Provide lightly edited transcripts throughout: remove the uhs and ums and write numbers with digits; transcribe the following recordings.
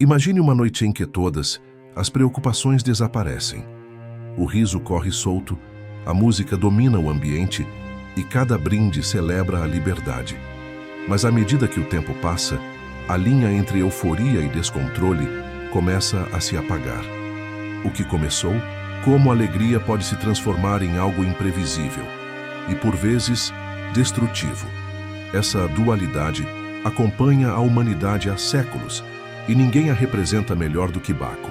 Imagine uma noite em que todas as preocupações desaparecem. O riso corre solto, a música domina o ambiente e cada brinde celebra a liberdade. Mas à medida que o tempo passa, a linha entre euforia e descontrole começa a se apagar. O que começou, como a alegria pode se transformar em algo imprevisível e, por vezes, destrutivo. Essa dualidade acompanha a humanidade há séculos e ninguém a representa melhor do que Baco.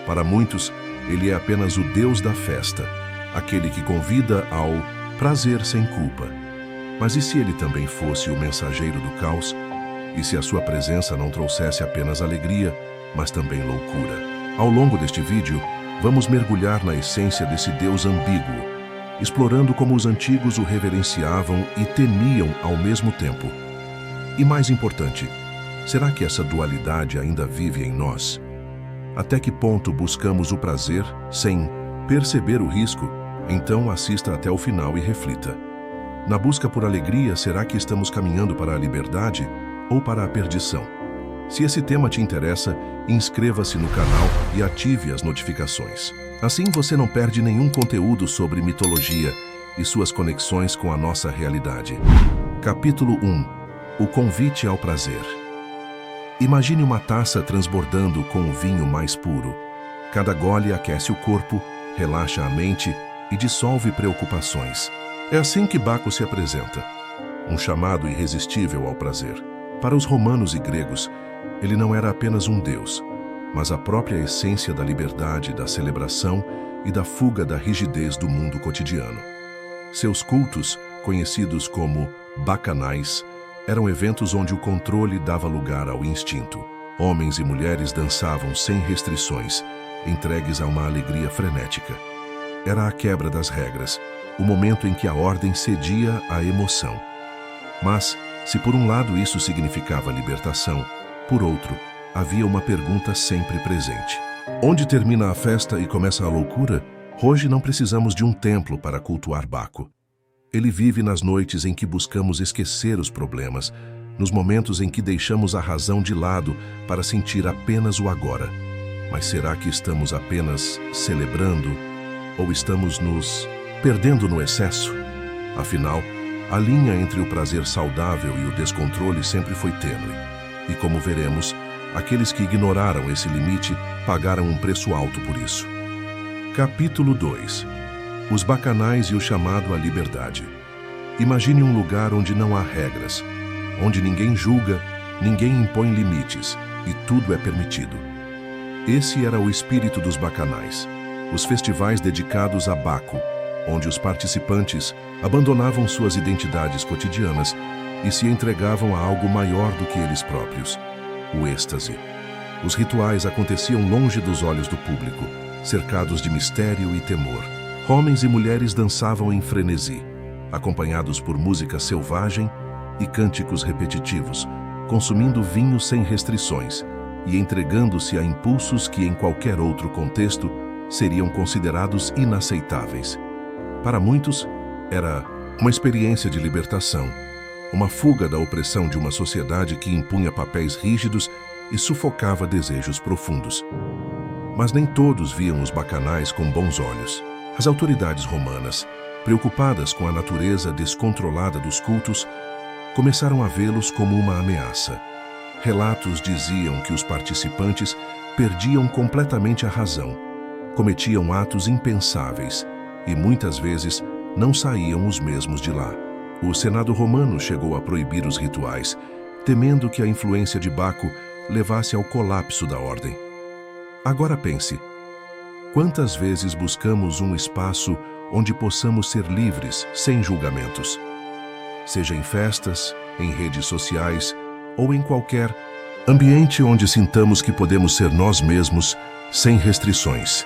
Para muitos, ele é apenas o deus da festa, aquele que convida ao prazer sem culpa. Mas e se ele também fosse o mensageiro do caos? E se a sua presença não trouxesse apenas alegria, mas também loucura? Ao longo deste vídeo, vamos mergulhar na essência desse Deus ambíguo, explorando como os antigos o reverenciavam e temiam ao mesmo tempo. E mais importante, será que essa dualidade ainda vive em nós? Até que ponto buscamos o prazer sem perceber o risco? Então assista até o final e reflita. Na busca por alegria, será que estamos caminhando para a liberdade ou para a perdição? Se esse tema te interessa, inscreva-se no canal e ative as notificações. Assim você não perde nenhum conteúdo sobre mitologia e suas conexões com a nossa realidade. Capítulo 1. O convite ao prazer. Imagine uma taça transbordando com o vinho mais puro. Cada gole aquece o corpo, relaxa a mente e dissolve preocupações. É assim que Baco se apresenta, um chamado irresistível ao prazer. Para os romanos e gregos, ele não era apenas um deus, mas a própria essência da liberdade, da celebração e da fuga da rigidez do mundo cotidiano. Seus cultos, conhecidos como bacanais, eram eventos onde o controle dava lugar ao instinto. Homens e mulheres dançavam sem restrições, entregues a uma alegria frenética. Era a quebra das regras, o momento em que a ordem cedia à emoção. Mas, se por um lado isso significava libertação, por outro, havia uma pergunta sempre presente. Onde termina a festa e começa a loucura? Hoje não precisamos de um templo para cultuar Baco. Ele vive nas noites em que buscamos esquecer os problemas, nos momentos em que deixamos a razão de lado para sentir apenas o agora. Mas será que estamos apenas celebrando ou estamos nos perdendo no excesso? Afinal, a linha entre o prazer saudável e o descontrole sempre foi tênue. E como veremos, aqueles que ignoraram esse limite pagaram um preço alto por isso. Capítulo 2. Os bacanais e o chamado à liberdade. Imagine um lugar onde não há regras, onde ninguém julga, ninguém impõe limites e tudo é permitido. Esse era o espírito dos bacanais, os festivais dedicados a Baco, onde os participantes abandonavam suas identidades cotidianas e se entregavam a algo maior do que eles próprios, o êxtase. Os rituais aconteciam longe dos olhos do público, cercados de mistério e temor. Homens e mulheres dançavam em frenesi, acompanhados por música selvagem e cânticos repetitivos, consumindo vinho sem restrições e entregando-se a impulsos que em qualquer outro contexto seriam considerados inaceitáveis. Para muitos, era uma experiência de libertação, uma fuga da opressão de uma sociedade que impunha papéis rígidos e sufocava desejos profundos. Mas nem todos viam os bacanais com bons olhos. As autoridades romanas, preocupadas com a natureza descontrolada dos cultos, começaram a vê-los como uma ameaça. Relatos diziam que os participantes perdiam completamente a razão, cometiam atos impensáveis e muitas vezes não saíam os mesmos de lá. O Senado romano chegou a proibir os rituais, temendo que a influência de Baco levasse ao colapso da ordem. Agora pense, quantas vezes buscamos um espaço onde possamos ser livres, sem julgamentos? Seja em festas, em redes sociais ou em qualquer ambiente onde sintamos que podemos ser nós mesmos, sem restrições.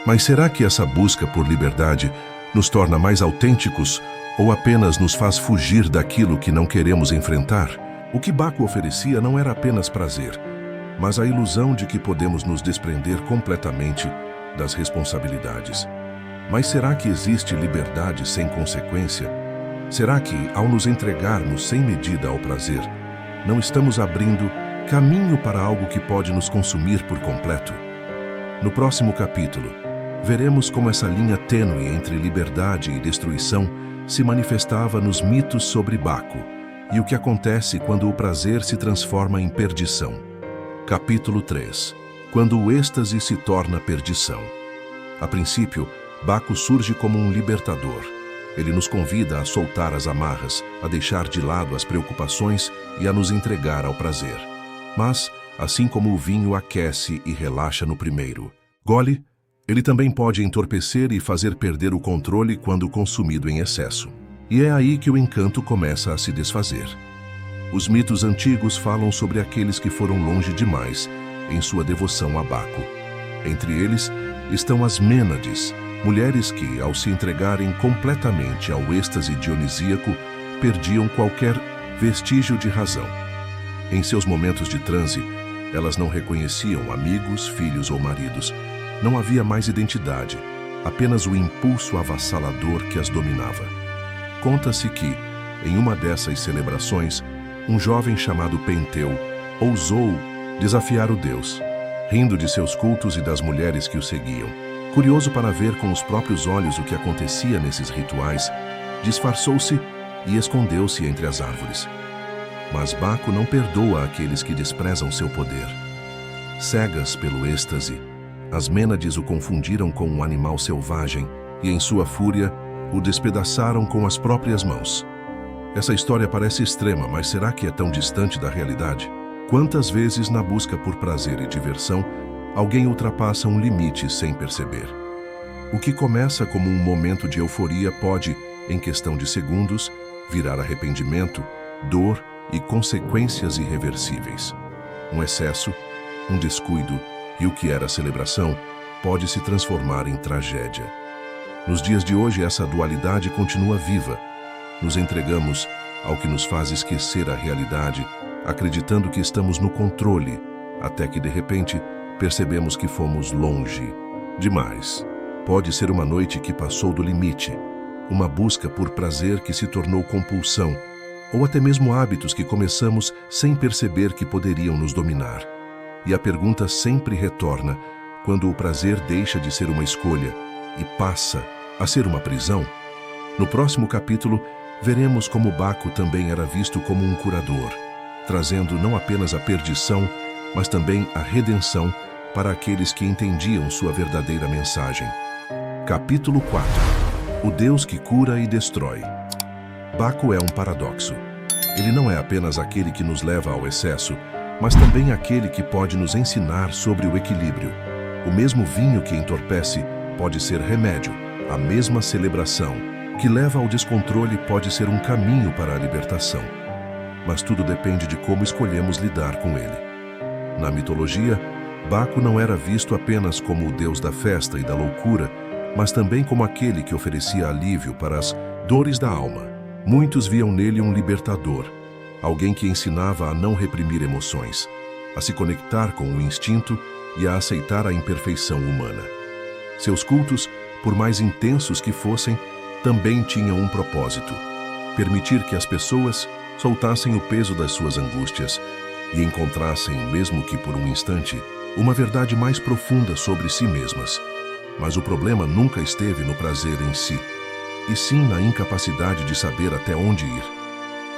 Mas será que essa busca por liberdade nos torna mais autênticos ou apenas nos faz fugir daquilo que não queremos enfrentar? O que Baco oferecia não era apenas prazer, mas a ilusão de que podemos nos desprender completamente das responsabilidades. Mas será que existe liberdade sem consequência? Será que, ao nos entregarmos sem medida ao prazer, não estamos abrindo caminho para algo que pode nos consumir por completo? No próximo capítulo, veremos como essa linha tênue entre liberdade e destruição se manifestava nos mitos sobre Baco e o que acontece quando o prazer se transforma em perdição. Capítulo 3. Quando o êxtase se torna perdição. A princípio, Baco surge como um libertador. Ele nos convida a soltar as amarras, a deixar de lado as preocupações e a nos entregar ao prazer. Mas, assim como o vinho aquece e relaxa no primeiro gole, ele também pode entorpecer e fazer perder o controle quando consumido em excesso. E é aí que o encanto começa a se desfazer. Os mitos antigos falam sobre aqueles que foram longe demais em sua devoção a Baco. Entre eles estão as Mênades, mulheres que, ao se entregarem completamente ao êxtase dionisíaco, perdiam qualquer vestígio de razão. Em seus momentos de transe, elas não reconheciam amigos, filhos ou maridos. Não havia mais identidade, apenas o impulso avassalador que as dominava. Conta-se que, em uma dessas celebrações, um jovem chamado Penteu ousou desafiar o deus, rindo de seus cultos e das mulheres que o seguiam. Curioso para ver com os próprios olhos o que acontecia nesses rituais, disfarçou-se e escondeu-se entre as árvores. Mas Baco não perdoa aqueles que desprezam seu poder. Cegas pelo êxtase, as Mênades o confundiram com um animal selvagem e, em sua fúria, o despedaçaram com as próprias mãos. Essa história parece extrema, mas será que é tão distante da realidade? Quantas vezes, na busca por prazer e diversão, alguém ultrapassa um limite sem perceber? O que começa como um momento de euforia pode, em questão de segundos, virar arrependimento, dor e consequências irreversíveis. Um excesso, um descuido e o que era celebração pode se transformar em tragédia. Nos dias de hoje, essa dualidade continua viva. Nos entregamos ao que nos faz esquecer a realidade, acreditando que estamos no controle, até que, de repente, percebemos que fomos longe demais. Pode ser uma noite que passou do limite, uma busca por prazer que se tornou compulsão, ou até mesmo hábitos que começamos sem perceber que poderiam nos dominar. E a pergunta sempre retorna: quando o prazer deixa de ser uma escolha e passa a ser uma prisão? No próximo capítulo, veremos como Baco também era visto como um curador, trazendo não apenas a perdição, mas também a redenção para aqueles que entendiam sua verdadeira mensagem. Capítulo 4. O Deus que cura e destrói. Baco é um paradoxo. Ele não é apenas aquele que nos leva ao excesso, mas também aquele que pode nos ensinar sobre o equilíbrio. O mesmo vinho que entorpece pode ser remédio, a mesma celebração que leva ao descontrole pode ser um caminho para a libertação. Mas tudo depende de como escolhemos lidar com ele. Na mitologia, Baco não era visto apenas como o deus da festa e da loucura, mas também como aquele que oferecia alívio para as dores da alma. Muitos viam nele um libertador, alguém que ensinava a não reprimir emoções, a se conectar com o instinto e a aceitar a imperfeição humana. Seus cultos, por mais intensos que fossem, também tinham um propósito: permitir que as pessoas soltassem o peso das suas angústias e encontrassem, mesmo que por um instante, uma verdade mais profunda sobre si mesmas. Mas o problema nunca esteve no prazer em si, e sim na incapacidade de saber até onde ir.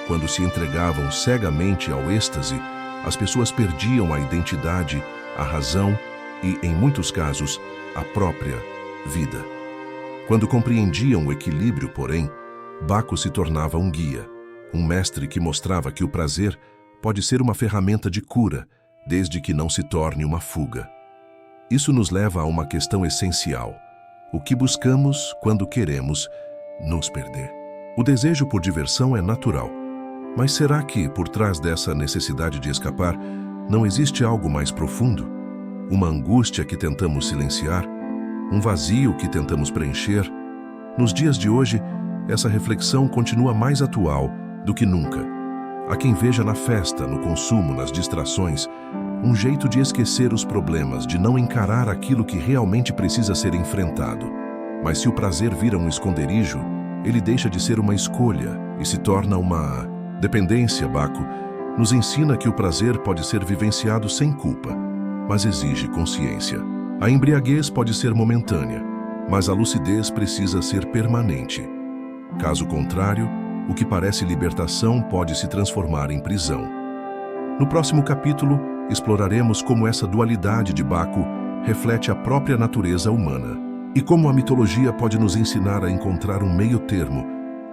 Quando se entregavam cegamente ao êxtase, as pessoas perdiam a identidade, a razão e, em muitos casos, a própria vida. Quando compreendiam o equilíbrio, porém, Baco se tornava um guia, um mestre que mostrava que o prazer pode ser uma ferramenta de cura, desde que não se torne uma fuga. Isso nos leva a uma questão essencial: o que buscamos quando queremos nos perder? O desejo por diversão é natural, mas será que, por trás dessa necessidade de escapar, não existe algo mais profundo? Uma angústia que tentamos silenciar? Um vazio que tentamos preencher? Nos dias de hoje, essa reflexão continua mais atual do que nunca. Há quem veja na festa, no consumo, nas distrações, um jeito de esquecer os problemas, de não encarar aquilo que realmente precisa ser enfrentado. Mas se o prazer vira um esconderijo, ele deixa de ser uma escolha e se torna uma dependência. Baco Nos ensina que o prazer pode ser vivenciado sem culpa, mas exige consciência. A embriaguez pode ser momentânea, mas a lucidez precisa ser permanente. Caso contrário, o que parece libertação pode se transformar em prisão. No próximo capítulo, exploraremos como essa dualidade de Baco reflete a própria natureza humana e como a mitologia pode nos ensinar a encontrar um meio termo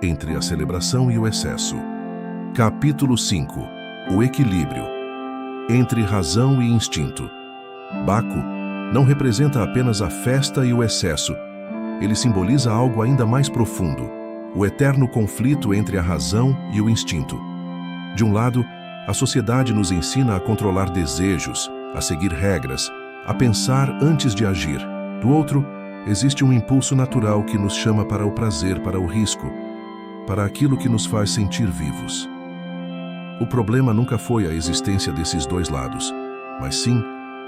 entre a celebração e o excesso. Capítulo 5. O equilíbrio entre razão e instinto. Baco não representa apenas a festa e o excesso. Ele simboliza algo ainda mais profundo, o eterno conflito entre a razão e o instinto. De um lado, a sociedade nos ensina a controlar desejos, a seguir regras, a pensar antes de agir. Do outro, existe um impulso natural que nos chama para o prazer, para o risco, para aquilo que nos faz sentir vivos. O problema nunca foi a existência desses dois lados, mas sim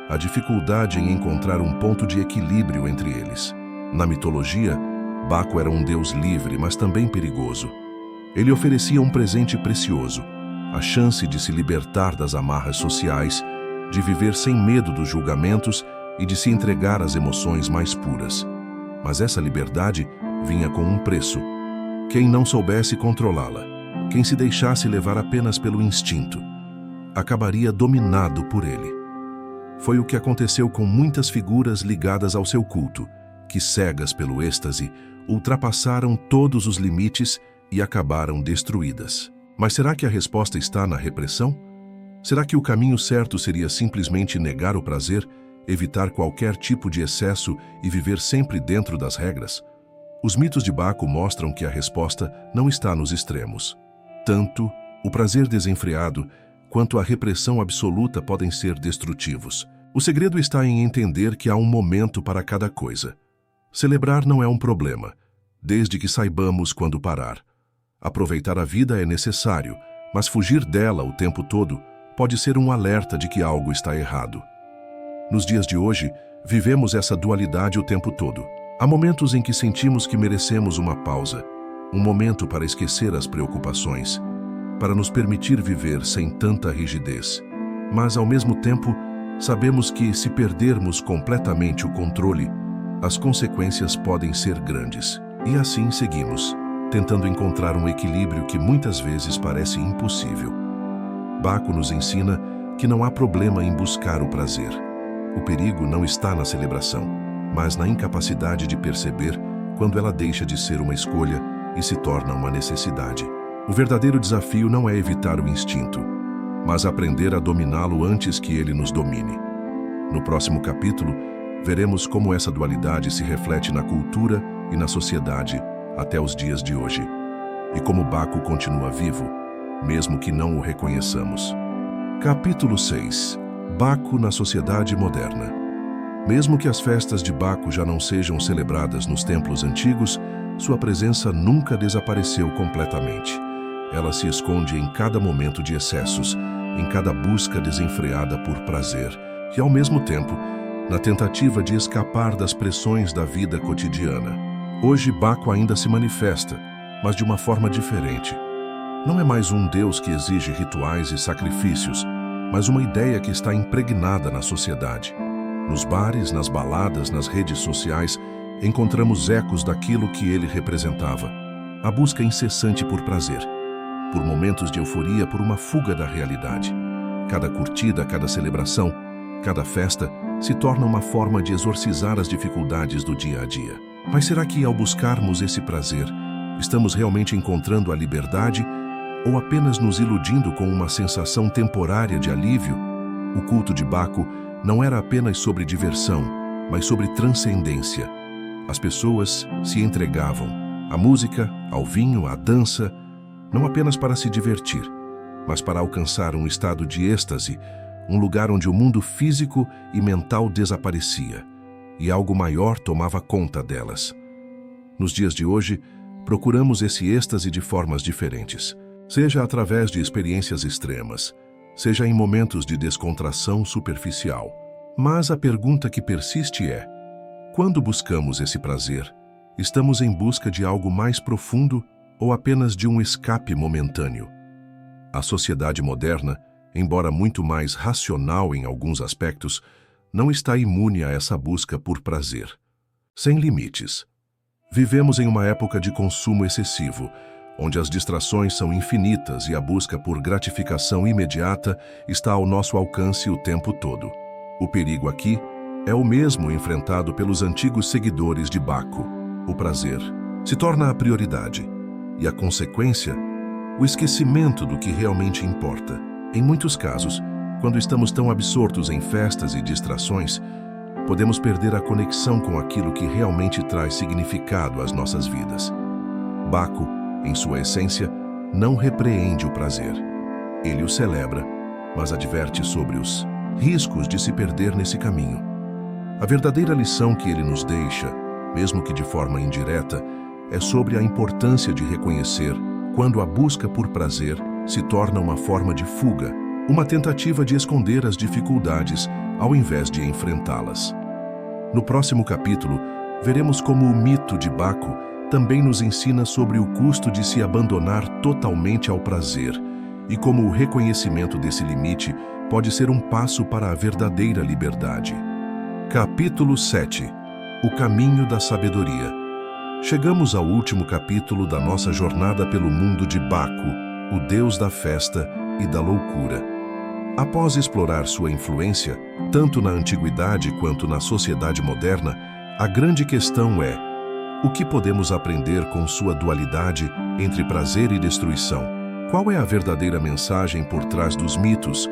a dificuldade em encontrar um ponto de equilíbrio entre eles. Na mitologia, Baco era um deus livre, mas também perigoso. Ele oferecia um presente precioso, a chance de se libertar das amarras sociais, de viver sem medo dos julgamentos e de se entregar às emoções mais puras. Mas essa liberdade vinha com um preço. Quem não soubesse controlá-la, quem se deixasse levar apenas pelo instinto, acabaria dominado por ele. Foi o que aconteceu com muitas figuras ligadas ao seu culto, que, cegas pelo êxtase, ultrapassaram todos os limites e acabaram destruídas. Mas será que a resposta está na repressão? Será que o caminho certo seria simplesmente negar o prazer, evitar qualquer tipo de excesso e viver sempre dentro das regras? Os mitos de Baco mostram que a resposta não está nos extremos. Tanto o prazer desenfreado quanto a repressão absoluta podem ser destrutivos. O segredo está em entender que há um momento para cada coisa. Celebrar não é um problema, desde que saibamos quando parar. Aproveitar a vida é necessário, mas fugir dela o tempo todo pode ser um alerta de que algo está errado. Nos dias de hoje, vivemos essa dualidade o tempo todo. Há momentos em que sentimos que merecemos uma pausa, um momento para esquecer as preocupações, para nos permitir viver sem tanta rigidez. Mas, ao mesmo tempo, sabemos que, se perdermos completamente o controle, as consequências podem ser grandes. E assim seguimos, tentando encontrar um equilíbrio que muitas vezes parece impossível. Baco nos ensina que não há problema em buscar o prazer. O perigo não está na celebração, mas na incapacidade de perceber quando ela deixa de ser uma escolha e se torna uma necessidade. O verdadeiro desafio não é evitar o instinto, mas aprender a dominá-lo antes que ele nos domine. No próximo capítulo, veremos como essa dualidade se reflete na cultura e na sociedade até os dias de hoje, e como Baco continua vivo, mesmo que não o reconheçamos. Capítulo 6. Baco na sociedade moderna. Mesmo que as festas de Baco já não sejam celebradas nos templos antigos, sua presença nunca desapareceu completamente. Ela se esconde em cada momento de excessos, em cada busca desenfreada por prazer, e ao mesmo tempo, na tentativa de escapar das pressões da vida cotidiana. Hoje, Baco ainda se manifesta, mas de uma forma diferente. Não é mais um deus que exige rituais e sacrifícios, mas uma ideia que está impregnada na sociedade. Nos bares, nas baladas, nas redes sociais, encontramos ecos daquilo que ele representava. A busca incessante por prazer, por momentos de euforia, por uma fuga da realidade. Cada curtida, cada celebração, cada festa se torna uma forma de exorcizar as dificuldades do dia a dia. Mas será que, ao buscarmos esse prazer, estamos realmente encontrando a liberdade ou apenas nos iludindo com uma sensação temporária de alívio? O culto de Baco não era apenas sobre diversão, mas sobre transcendência. As pessoas se entregavam à música, ao vinho, à dança, não apenas para se divertir, mas para alcançar um estado de êxtase, um lugar onde o mundo físico e mental desaparecia, e algo maior tomava conta delas. Nos dias de hoje, procuramos esse êxtase de formas diferentes, seja através de experiências extremas, seja em momentos de descontração superficial. Mas a pergunta que persiste é: quando buscamos esse prazer, estamos em busca de algo mais profundo ou apenas de um escape momentâneo? A sociedade moderna, embora muito mais racional em alguns aspectos, não está imune a essa busca por prazer. Sem limites. Vivemos em uma época de consumo excessivo, onde as distrações são infinitas e a busca por gratificação imediata está ao nosso alcance o tempo todo. O perigo aqui é o mesmo enfrentado pelos antigos seguidores de Baco. O prazer se torna a prioridade e a consequência, o esquecimento do que realmente importa. Em muitos casos, quando estamos tão absortos em festas e distrações, podemos perder a conexão com aquilo que realmente traz significado às nossas vidas. Baco, em sua essência, não repreende o prazer. Ele o celebra, mas adverte sobre os riscos de se perder nesse caminho. A verdadeira lição que ele nos deixa, mesmo que de forma indireta, é sobre a importância de reconhecer quando a busca por prazer se torna uma forma de fuga, uma tentativa de esconder as dificuldades ao invés de enfrentá-las. No próximo capítulo, veremos como o mito de Baco também nos ensina sobre o custo de se abandonar totalmente ao prazer e como o reconhecimento desse limite pode ser um passo para a verdadeira liberdade. Capítulo 7. O caminho da sabedoria. Chegamos ao último capítulo da nossa jornada pelo mundo de Baco, o deus da festa e da loucura. Após explorar sua influência, tanto na antiguidade quanto na sociedade moderna, a grande questão é: o que podemos aprender com sua dualidade entre prazer e destruição? Qual é a verdadeira mensagem por trás dos mitos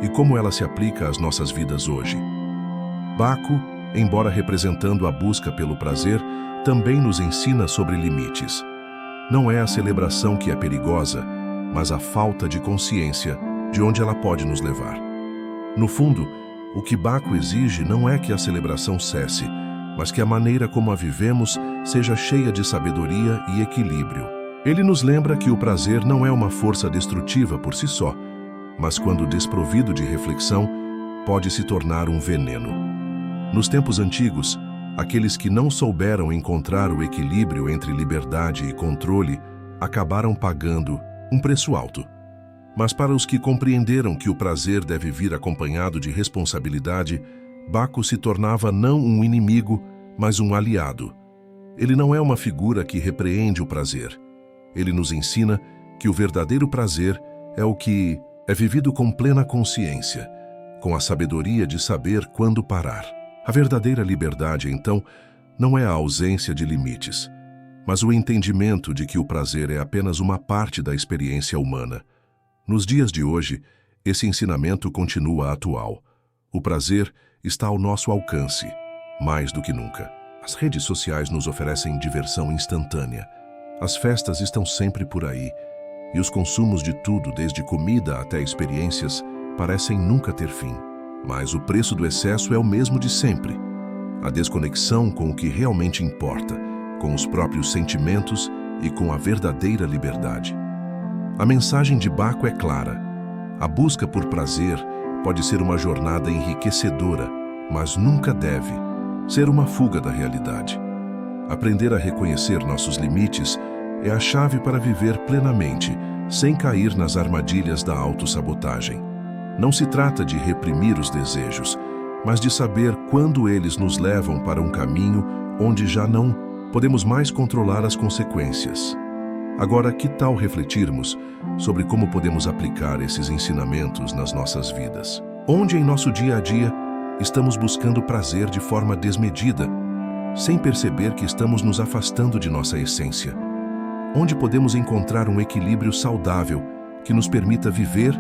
e como ela se aplica às nossas vidas hoje? Baco, embora representando a busca pelo prazer, também nos ensina sobre limites. Não é a celebração que é perigosa, mas a falta de consciência de onde ela pode nos levar. No fundo, o que Baco exige não é que a celebração cesse, mas que a maneira como a vivemos seja cheia de sabedoria e equilíbrio. Ele nos lembra que o prazer não é uma força destrutiva por si só, mas quando desprovido de reflexão, pode se tornar um veneno. Nos tempos antigos, aqueles que não souberam encontrar o equilíbrio entre liberdade e controle acabaram pagando um preço alto. Mas para os que compreenderam que o prazer deve vir acompanhado de responsabilidade, Baco se tornava não um inimigo, mas um aliado. Ele não é uma figura que repreende o prazer. Ele nos ensina que o verdadeiro prazer é o que é vivido com plena consciência, com a sabedoria de saber quando parar. A verdadeira liberdade, então, não é a ausência de limites, mas o entendimento de que o prazer é apenas uma parte da experiência humana. Nos dias de hoje, esse ensinamento continua atual. O prazer está ao nosso alcance, mais do que nunca. As redes sociais nos oferecem diversão instantânea. As festas estão sempre por aí, e os consumos de tudo, desde comida até experiências, parecem nunca ter fim. Mas o preço do excesso é o mesmo de sempre. A desconexão com o que realmente importa, com os próprios sentimentos e com a verdadeira liberdade. A mensagem de Baco é clara. A busca por prazer pode ser uma jornada enriquecedora, mas nunca deve ser uma fuga da realidade. Aprender a reconhecer nossos limites é a chave para viver plenamente, sem cair nas armadilhas da autossabotagem. Não se trata de reprimir os desejos, mas de saber quando eles nos levam para um caminho onde já não podemos mais controlar as consequências. Agora, que tal refletirmos sobre como podemos aplicar esses ensinamentos nas nossas vidas? Onde em nosso dia a dia estamos buscando prazer de forma desmedida, sem perceber que estamos nos afastando de nossa essência? Onde podemos encontrar um equilíbrio saudável que nos permita viver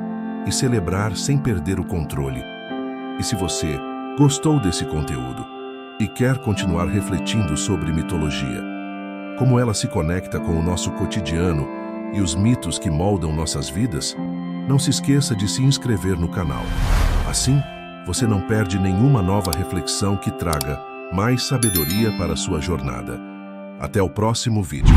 e celebrar sem perder o controle? E se você gostou desse conteúdo e quer continuar refletindo sobre mitologia, como ela se conecta com o nosso cotidiano e os mitos que moldam nossas vidas, não se esqueça de se inscrever no canal. Assim, você não perde nenhuma nova reflexão que traga mais sabedoria para a sua jornada. Até o próximo vídeo.